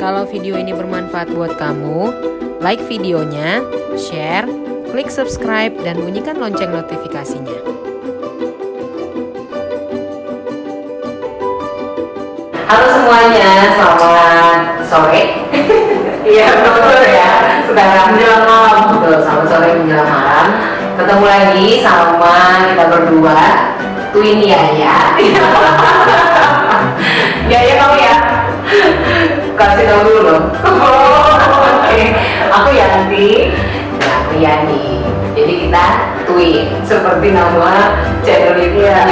Kalau video ini bermanfaat buat kamu, like videonya, share, klik subscribe, dan bunyikan lonceng notifikasinya. Halo semuanya, selamat sore. Iya betul ya, sudah menjelang malam. Betul, selamat sore menjelang malam. Ketemu lagi sama kita berdua, Twin Yaya. Yaya kamu ya? Kasih tahu dulu loh. Oke. Aku Yanti. Nah, aku Yani. Jadi kita Twin, seperti nama channel YouTube-nya.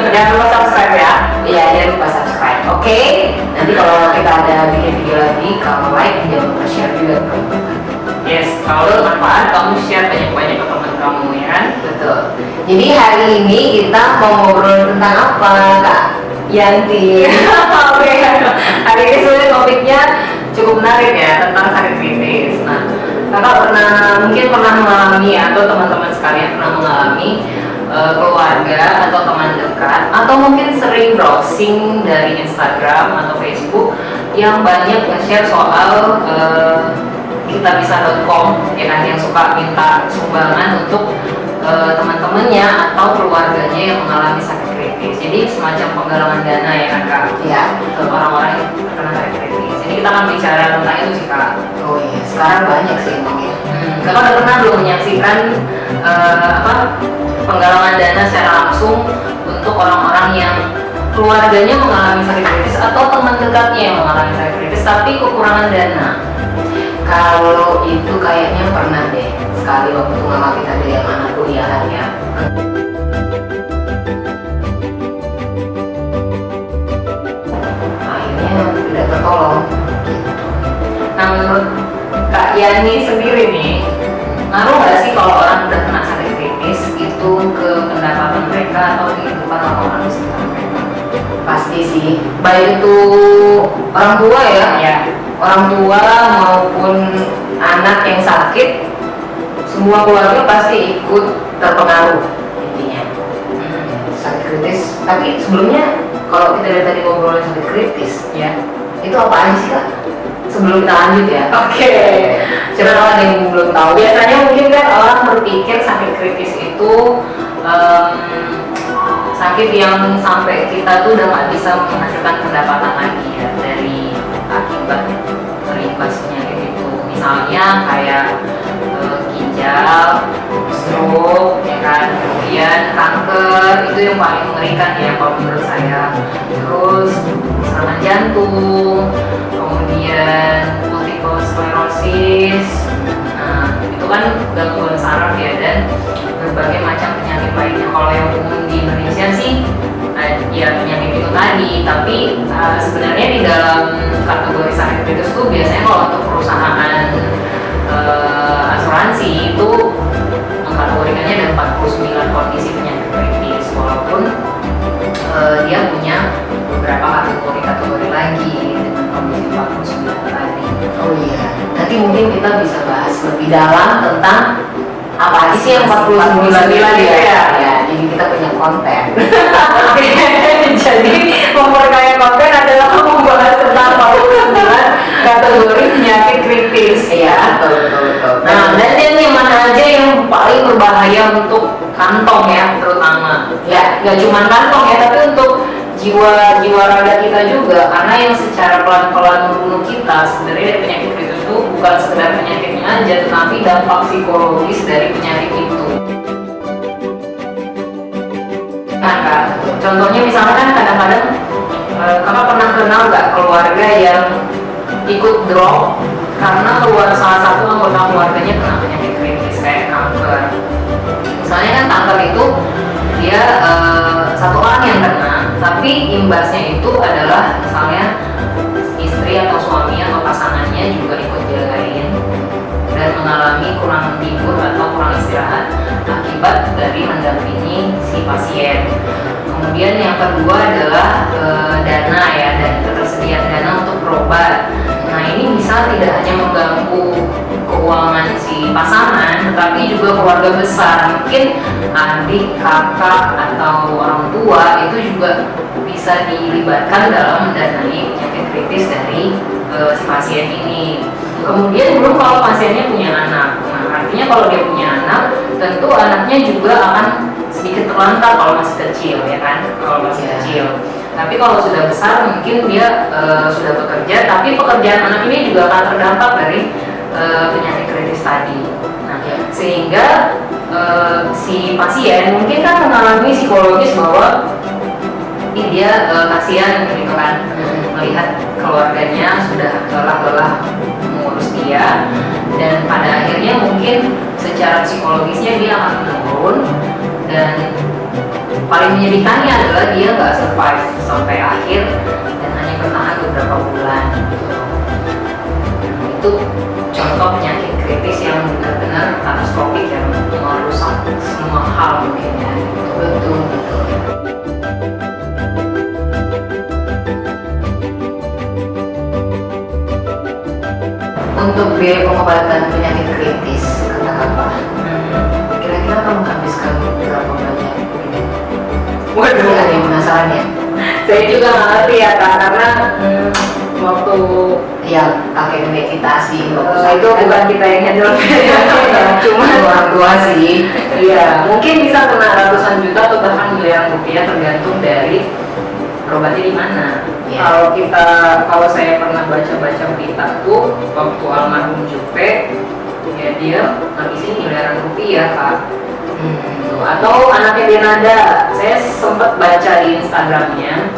Jangan lupa subscribe ya. Iya, jangan lupa subscribe. Oke. Nanti kalau kita ada bikin video lagi, kamu like, jangan lupa share juga. Yes, kalau bermanfaat kamu share banyak-banyak ke teman kamu ya kan? Betul. Jadi hari ini kita mau ngobrol tentang apa, Kak Yanti? Oke, hari ini sebenarnya topiknya cukup menarik ya, tentang sakit kritis. Nah, kakak mungkin pernah mengalami atau teman-teman sekalian pernah mengalami keluarga atau teman dekat, atau mungkin sering browsing dari Instagram atau Facebook yang banyak nge-share soal kitabisa.com ya kan, yang suka minta sumbangan untuk teman-temannya atau keluarganya yang mengalami sakit kritis. Jadi semacam penggalangan dana ya kan Kak? Iya. Untuk orang-orang yang terkena sakit kritis. Jadi kita akan bicara tentang itu sih Kak. Oh iya, sekarang banyak sih emang ya. Kakak udah pernah belum menyaksikan penggalangan dana secara langsung untuk orang-orang yang keluarganya mengalami sakit kritis atau teman dekatnya yang mengalami sakit kritis tapi kekurangan dana? Kalau itu kayaknya pernah deh sekali waktu mama kita ada yang anak kuliahan ya. Akhirnya tidak tertolong. Nah menurut Kak Yani sendiri nih, ngaruh nggak sih kalau orang udah kena sakit kritis itu ke pendapatan mereka atau kehidupan orang-orang di sekitar mereka? Pasti sih, baik itu orang tua ya, orang tua maupun anak yang sakit, semua keluarga pasti ikut terpengaruh intinya. Sakit kritis. Tapi sebelumnya kalau kita dari tadi ngobrolin sakit kritis, Ya. itu apa aja sih Kak? Sebelum kita lanjut ya. Oke. Coba kalau ada yang belum tahu. Biasanya mungkin kan orang berpikir sakit kritis itu sakit yang sampai kita tuh udah nggak bisa menghasilkan pendapatan lagi ya dari akibat terimbasnya itu. Misalnya kayak ginjal, stroke, ya kan, kemudian kanker, itu yang paling mengerikan ya kalau menurut saya. Terus serangan jantung, kemudian multiple sclerosis. Nah, itu kan gangguan saraf ya, dan berbagai macam penyakit lainnya. Kalau yang umum di Indonesia sih ya penyakit itu tadi, tapi sebenarnya di dalam kategori sakit kritis itu biasanya kalau untuk perusahaan asuransi itu mengkategorikannya ada 49 kondisi penyakit kritis, walaupun dia punya beberapa kategori lagi dengan kondisi 49 tadi. Oh iya, nanti mungkin kita bisa bahas lebih dalam tentang apa aja sih yang 49 ya. Ya, jadi kita punya konten. Jadi memperkaya konten adalah membahas tentang 49 kategori penyakit kritis. Iya, betul. Nah, dan yang mana aja yang paling berbahaya untuk kantong ya, terutama. Ya, nggak cuma kantong ya, tapi untuk jiwa raga kita juga, karena yang secara pelan-pelan membunuh kita sebenarnya dari penyakit kritis itu bukan sekedar penyakitnya aja, tetapi dampak psikologis dari penyakit itu. Nah Kak, contohnya misalnya kan kadang-kadang kakak pernah kenal nggak keluarga yang ikut drop karena salah satu anggota keluarganya kena penyakit kritis kayak kanker. Misalnya kan kanker itu dia satu orang yang kena, tapi imbasnya itu adalah misalnya istri atau suami atau pasangannya juga ikut jagain dan mengalami kurang tidur atau kurang istirahat akibat dari mendampingi si pasien. Kemudian yang kedua adalah dana ya, dan ketersediaan dana untuk berobat. Nah ini bisa tidak hanya mengganggu keuangan si pasangan, tetapi juga keluarga besar, mungkin adik, kakak, atau orang tua itu juga bisa dilibatkan dalam mendanai penyakit kritis dari si pasien ini. Kemudian belum kalau pasiennya punya anak. Nah, artinya kalau dia punya anak, tentu anaknya juga akan sedikit terlantar kalau masih kecil, ya kan? Kalau masih kecil. Tapi kalau sudah besar mungkin dia sudah bekerja, tapi pekerjaan anak ini juga akan terdampak dari penyakit kritis tadi. Nah, sehingga si pasien mungkin kan mengalami psikologis bahwa dia kasihan gitu kan, melihat keluarganya sudah lelah-lelah mengurus dia, dan pada akhirnya mungkin secara psikologisnya dia akan menurun, dan paling menyedihkannya adalah dia nggak survive sampai akhir dan hanya bertahan beberapa bulan. Itu contoh penyakit kritis yang benar-benar katastrofik yang merusak semua hal mungkin ya. Betul. Untuk biaya pengobatan penyakit kritis kata Kakak, kira-kira kamu habiskan berapa banyak? Waduh, Ada yang penasaran ya? saya juga nggak ngerti ya Kak, karena waktu Ya kakek nenek kita sih, itu bukan kita yang handle cuma orang tua sih. iya, mungkin bisa kena ratusan juta atau bahkan miliaran rupiah tergantung dari berobatnya di mana. Ya. Kalau saya pernah baca-baca berita tuh waktu almarhum Jupe, ya dia ngabisin miliaran rupiah Kak. Gitu. Atau anaknya Denada, saya sempat baca di Instagramnya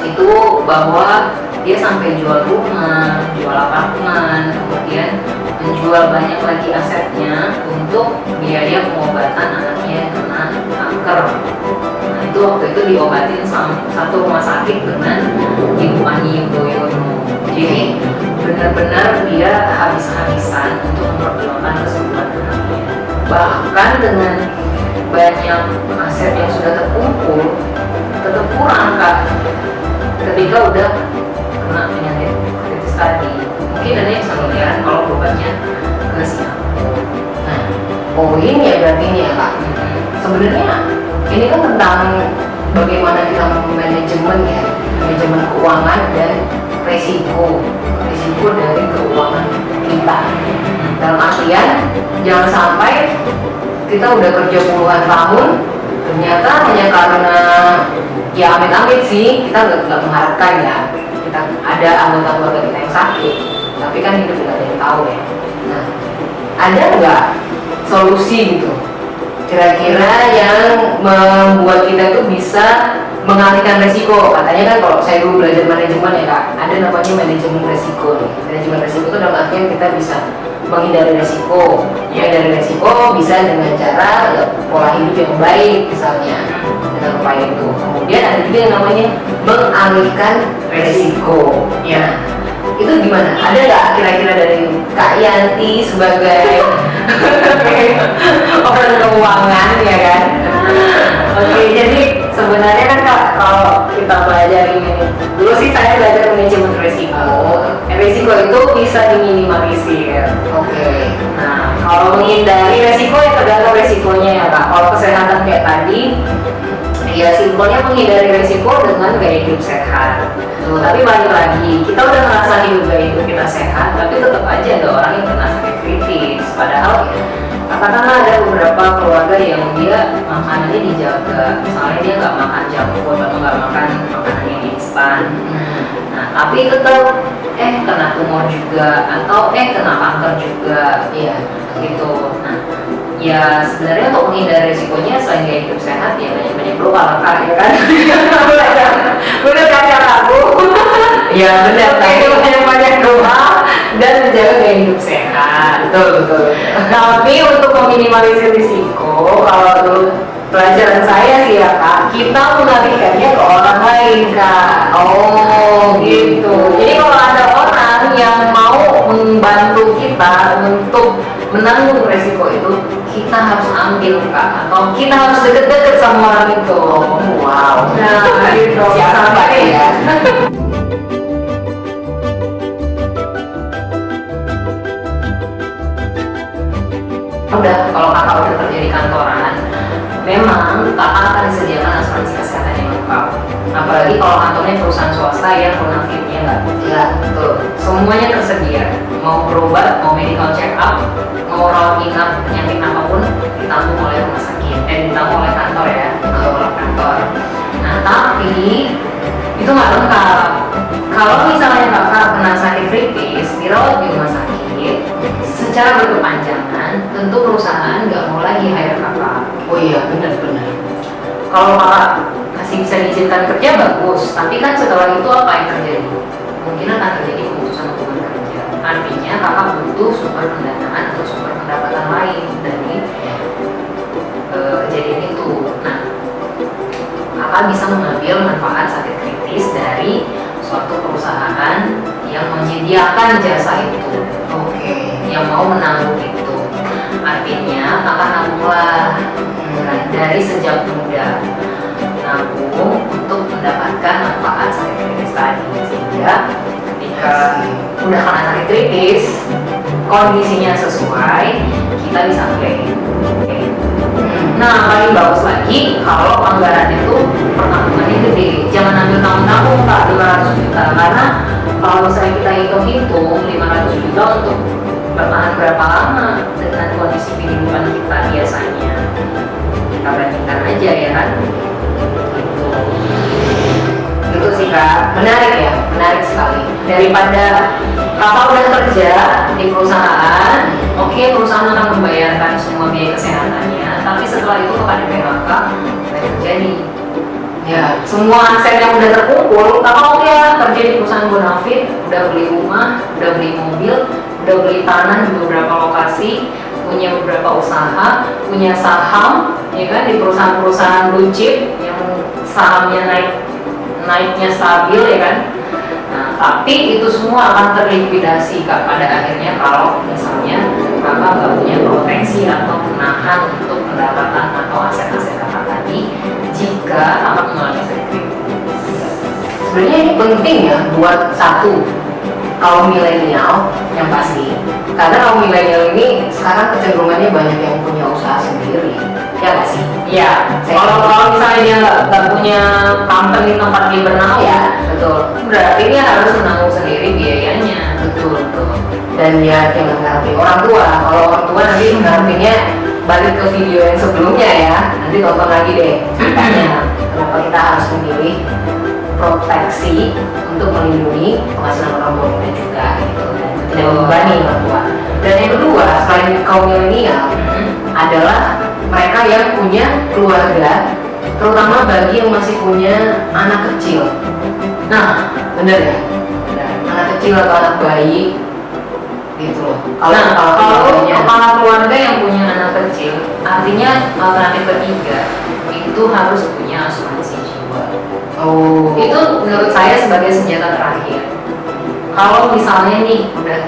itu bahwa dia sampai jual rumah, jual apartemen, kemudian menjual banyak lagi asetnya untuk biaya pengobatan anaknya yang kena kanker. Nah, itu waktu itu diobatin satu rumah sakit dengan Ibu Ani Yudhoyono. Jadi benar-benar dia habis-habisan untuk memperjuangkan kesembuhan anaknya. Bahkan dengan banyak aset yang sudah terkumpul, tetap kurang Kak ketika udah kena penyakit kritis tadi. Mungkin ada yang sama miliaran kalau berobatnya ke Singapura. Nah, poin ya berarti ini ya Kak. Sebenarnya ini kan tentang bagaimana kita manajemen ya, manajemen keuangan dan resiko dari keuangan kita. Dalam artian jangan sampai kita udah kerja puluhan tahun, ternyata hanya karena ya amit-amit sih, kita nggak mengharapkan ya kita ada anggota keluarga kita yang sakit, tapi kan hidup nggak ada yang tahu ya. Nah, ada nggak solusi gitu kira-kira yang membuat kita tuh bisa mengalihkan resiko? Katanya kan kalau saya dulu belajar manajemen ya Kak, ada namanya manajemen resiko nih. Manajemen resiko itu dalam artian kita bisa menghindari resiko. Menghindari resiko bisa dengan cara ya, pola hidup yang baik misalnya, dengan upaya itu. Kemudian ada juga yang namanya mengalihkan resiko. Ya, itu gimana? Ada nggak kira-kira dari Kak Yanti sebagai orang keuangan ya kan? Oke, jadi sebenarnya kan Kak, kalau kita belajar ini, dulu sih saya belajar manajemen risiko. Risiko itu bisa diminimalisir. Oke. Nah, kalau menghindari resiko ya tergantung resikonya ya Kak. Kalau kesehatan kayak tadi, ya simpelnya menghindari resiko dengan gaya hidup sehat. Tapi balik lagi, kita udah merasa gaya hidup kita sehat, tapi tetap aja ada orang yang kena sakit kritis. Padahal katakanlah ada beberapa keluarga yang dia makanannya dijaga, misalnya dia nggak makan junk food atau nggak makan makanan yang instan. Nah, tapi tetap kena tumor juga atau kena kanker juga, Iya. gitu. Nah, ya sebenarnya untuk menghindari risikonya selain gaya hidup sehat ya banyak-banyak doa Kak, ya kan? Bener kan Kak aku? Iya benar. Banyak doa dan menjaga gaya hidup sehat. Betul. Tapi untuk meminimalisir risiko, kalau dulu pelajaran saya sih ya Kak, kita mengalihkannya ke orang lain Kak. Oh Gitu. Jadi kalau ada orang yang mau membantu kita untuk menanggung resiko itu, kita harus ambil Kak, atau kita harus deket-deket sama orang itu. Wow. Nah, gitu. Siapa ya? Udah, kalau Kakak udah kerja di kantoran, memang Kakak akan disediakan asuransi kesehatan yang lengkap. Apalagi kalau kantornya perusahaan swasta yang bonafide-nya nggak. Ya, betul. Semuanya tersedia. Mau berobat, mau medical check up, mau rawat inap, penyakit apapun ditanggung oleh rumah sakit. Ditanggung oleh kantor ya, ditanggung oleh kantor. Nah, tapi itu nggak lengkap. Kalau misalnya kakak kena sakit kritis, dirawat di rumah sakit, secara berkepanjangan, tentu perusahaan nggak mau lagi hire kakak. Oh iya, benar-benar. Kalau kakak masih bisa diizinkan kerja bagus, tapi kan setelah itu apa yang terjadi? Mungkin akan terjadi pemutusan hubungan kerja. Artinya kakak butuh sumber pendanaan atau sumber pendapatan lain dari kejadian itu. Nah, kakak bisa mengambil manfaat sakit kritis dari suatu perusahaan yang menyediakan jasa itu. Oke. Yang mau menanggung itu. Artinya kakak nabunglah dari sejak muda, nabung untuk mendapatkan manfaat sakit kritis tadi, sehingga ketika udah kena sakit kritis kondisinya sesuai, kita bisa claim. Nah, paling bagus lagi kalau anggaran itu pertanggungannya gede. Jangan ambil tanggung-tanggung Kak 500 juta, karena kalau misalnya kita hitung-hitung 500 juta untuk bertahan berapa lama dengan kondisi kehidupan kita biasanya, kita bandingkan aja ya kan. Itu sih Kak, menarik ya, menarik sekali. Daripada kakak udah kerja di perusahaan, oke, perusahaan akan membayarkan semua biaya kesehatannya, tapi setelah itu kakak di PHK, apa yang terjadi? Ya, Semua aset yang udah terkumpul, kakak oke lah kerja di perusahaan bonafide, udah beli rumah, udah beli mobil, udah beli tanah di beberapa lokasi, punya beberapa usaha, punya saham, ya kan, di perusahaan-perusahaan blue chip yang sahamnya naiknya stabil, ya kan. Nah, tapi itu semua akan terlikuidasi Kak pada akhirnya kalau misalnya kakak nggak punya proteksi atau menahan untuk pendapatan atau aset-aset kakak tadi jika kakak mengalami sakit kritis. sebenarnya ini penting ya buat satu kaum milenial yang pasti, karena kaum milenial ini sekarang kecenderungannya banyak yang punya usaha sendiri, ya nggak sih? Iya, kalau misalnya dia nggak punya company tempat dia bernaung, Ya, betul, berarti dia harus menanggung sendiri biayanya. betul, betul. Dan ya jangan ngarepin orang tua. Kalau orang tua nanti ngarepinnya balik ke video yang sebelumnya ya. Nanti tonton lagi deh ceritanya kenapa kita harus memilih proteksi untuk melindungi penghasilan orang tua kita juga gitu, dan tidak membebani orang tua. Dan yang kedua, selain kaum milenial, adalah mereka yang punya keluarga, terutama bagi yang masih punya anak kecil. Nah, bener ya? Anak kecil atau anak bayi gitu loh. Kalau punya kepala keluarga yang punya anak kecil, artinya alternatif ketiga itu harus punya asuransi jiwa. oh Itu menurut saya sebagai senjata terakhir. Kalau misalnya nih udah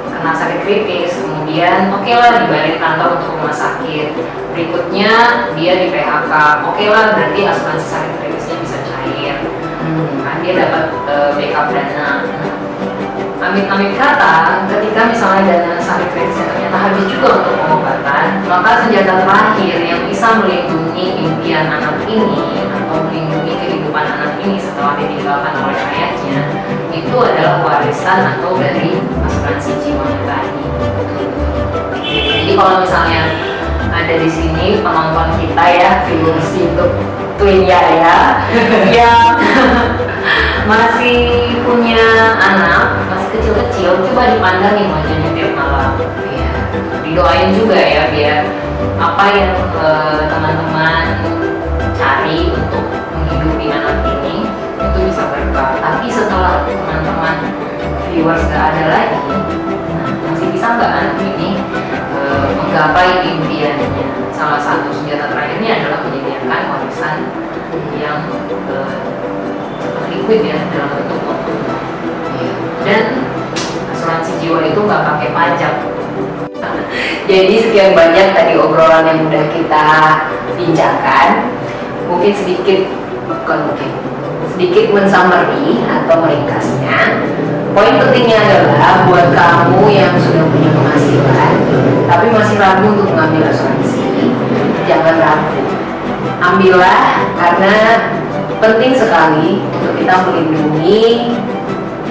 kena sakit kritis, kemudian oke lah dibayarin kantor untuk rumah sakit, berikutnya dia di PHK, oke lah berarti asuransi sakit kritisnya bisa cair, kan dia dapat backup dana. Amit-amit kata, ketika misalnya dana sakit kritisnya ternyata habis juga untuk pengobatan, maka senjata terakhir yang bisa melindungi impian anak ini atau melindungi kehidupan anak ini setelah ditinggalkan oleh ayahnya itu adalah warisan atau dari asuransi jiwanya tadi. Jadi kalau misalnya ada di sini penonton kita ya, viewers YouTube Twin ya yang masih punya anak, masih kecil-kecil, coba dipandangin wajahnya tiap malam. Ya, didoain juga ya biar apa yang teman-teman cari untuk menghidupi anak ini itu bisa berkah. Tapi setelah teman-teman viewers gak ada lagi, nah, masih bisa nggak anak ini menggapai impiannya? Salah satu senjata terakhirnya adalah menyediakan warisan yang liquid ya dalam bentuk uang. Dan asuransi jiwa itu nggak pakai pajak. Jadi sekian banyak tadi obrolan yang udah kita bincangkan. Mungkin sedikit mensummary atau meringkasnya. Poin pentingnya adalah buat kamu yang sudah punya penghasilan tapi masih ragu untuk mengambil asuransi, jangan ragu. Ambillah, karena penting sekali untuk kita melindungi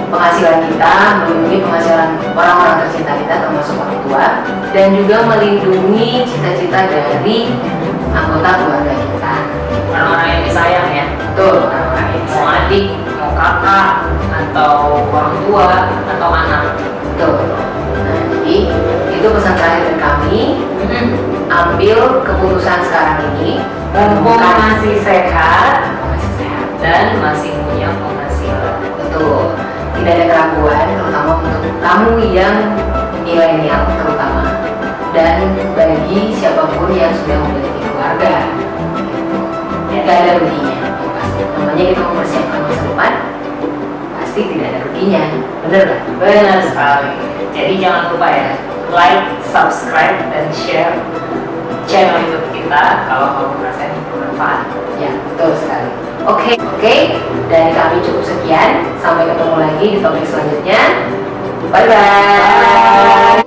penghasilan kita, melindungi penghasilan orang-orang tercinta kita termasuk orang tua, dan juga melindungi cita-cita dari anggota keluarga kita, Orang-orang yang disayang ya. betul, orang-orang yang Mau adik, mau kakak, atau orang tua, atau anak. betul. Nah, jadi itu pesan terakhir dari kami. Ambil keputusan sekarang ini, Mumpung Bukan- masih sehat masih sehat. dan masih punya penghasilan. Betul, tidak ada keraguan, terutama untuk kamu yang milenial terutama, dan bagi siapapun yang sudah memiliki keluarga, tidak ada ruginya. Yang pasti, namanya kita mempersiapkan masa depan, pasti tidak ada ruginya, bener lah. Benar sekali. Jadi jangan lupa ya, like, subscribe, dan share channel YouTube kita kalau kamu merasa ini bermanfaat. Ya, betul sekali. Oke, dari kami cukup sekian. Sampai ketemu lagi di topik selanjutnya. Bye bye.